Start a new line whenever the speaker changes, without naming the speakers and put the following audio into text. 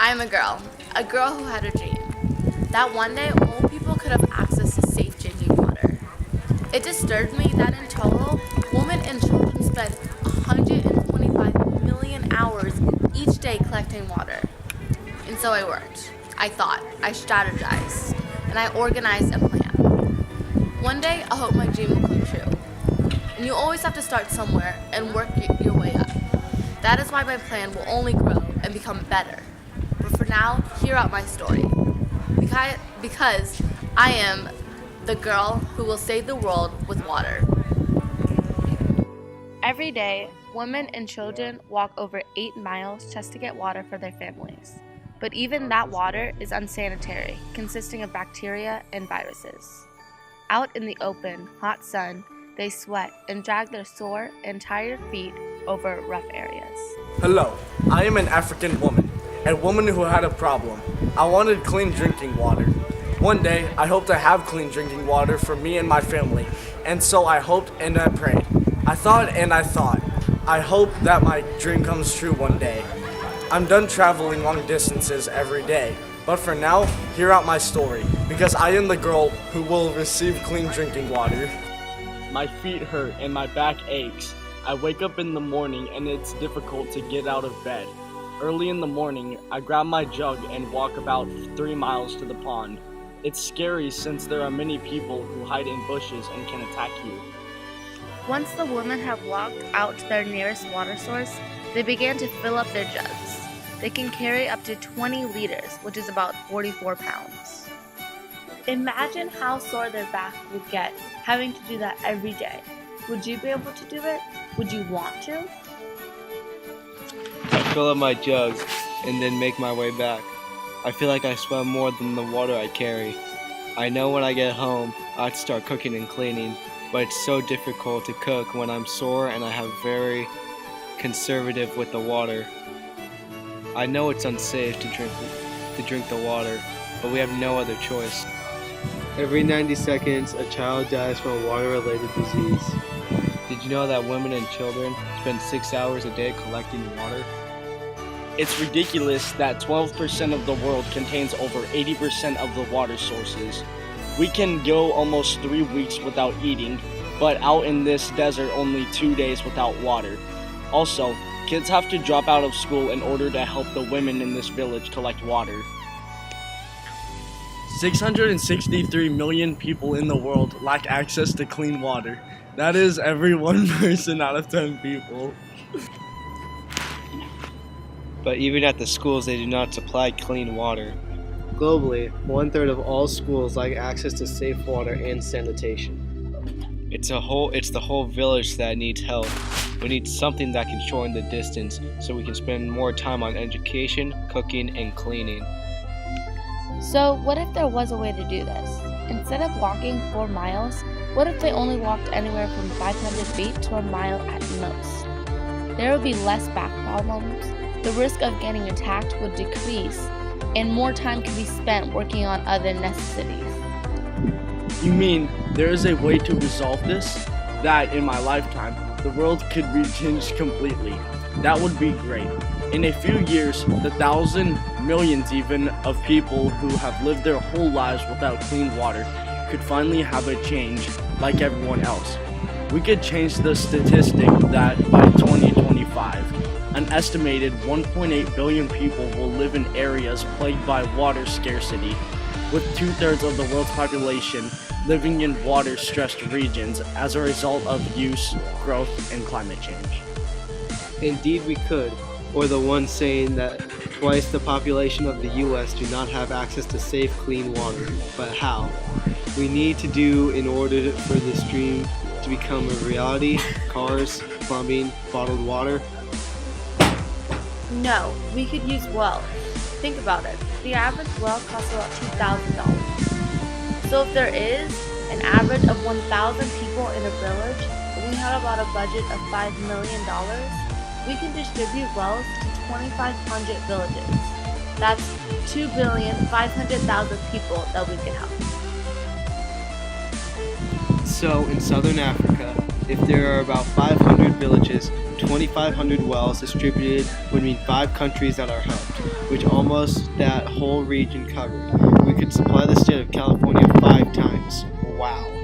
I'm a girl who had a dream. That one day, all people could have access to safe drinking water. It disturbed me that in total, women and children spend 125 million hours each day collecting water. And so I worked. I thought, I strategized, and I organized a plan. One day, I hope my dream will come true. And you always have to start somewhere and work your way up. That is why my plan will only grow and become better. But for now, hear out my story. Because I am the girl who will save the world with water. Every day, women and children walk over 8 miles just to get water for their families. But even that water is unsanitary, consisting of bacteria and viruses. Out in the open, hot sun, they sweat and drag their sore and tired feet over rough areas.
Hello, I am an African woman, a woman who had a problem. I wanted clean drinking water. One day, I hoped to have clean drinking water for me and my family, and so I hoped and I prayed. I thought and I thought. I hope that my dream comes true one day. I'm done traveling long distances every day, but for now, hear out my story, because I am the girl who will receive clean drinking water.
My feet hurt and my back aches. I wake up in the morning and it's difficult to get out of bed. Early in the morning, I grab my jug and walk about 3 miles to the pond. It's scary since there are many people who hide in bushes and can attack you.
Once the women have walked out to their nearest water source, they began to fill up their jugs. They can carry up to 20 liters, which is about 44 pounds. Imagine how sore their back would get having to do that every day. Would you be able to do it? Would you want to?
I fill up my jugs and then make my way back. I feel like I sweat more than the water I carry. I know when I get home, I have to start cooking and cleaning, but it's so difficult to cook when I'm sore and I have very conservative with the water. I know it's unsafe to drink the water, but we have no other choice.
Every 90 seconds, a child dies from a water-related disease.
Did you know that women and children spend 6 hours a day collecting water?
It's ridiculous that 12% of the world contains over 80% of the water sources. We can go almost 3 weeks without eating, but out in this desert only 2 days without water. Also, kids have to drop out of school in order to help the women in this village collect water.
663 million people in the world lack access to clean water. That is every one person out of 10 people.
But even at the schools, they do not supply clean water.
Globally, 1/3 of all schools lack access to safe water and sanitation.
It's the whole village that needs help. We need something that can shorten the distance so we can spend more time on education, cooking, and cleaning.
So, what if there was a way to do this? Instead of walking 4 miles, what if they only walked anywhere from 500 feet to a mile at most? There would be less back problems, the risk of getting attacked would decrease, and more time could be spent working on other necessities.
You mean there is a way to resolve this? That in my lifetime, the world could be changed completely. That would be great. In a few years, the thousands, millions even, of people who have lived their whole lives without clean water could finally have a change like everyone else. We could change the statistic that by 2025, an estimated 1.8 billion people will live in areas plagued by water scarcity, with 2/3 of the world's population living in water-stressed regions as a result of use, growth, and climate change.
Indeed we could, or the one saying that twice the population of the US do not have access to safe, clean water. But how? We need to do in order for this dream to become a reality: cars, plumbing, bottled water.
No, we could use wells. Think about it. The average well costs about $2,000. So if there is an average of 1,000 people in a village, and we had about a budget of $5 million, we can distribute wells to 2,500 villages. That's 2,500,000 people that we can help.
So in southern Africa, if there are about 500 villages, 2,500 wells distributed would mean 5 countries that are helped, which almost that whole region covered. We could supply the state of California 5 times. Wow.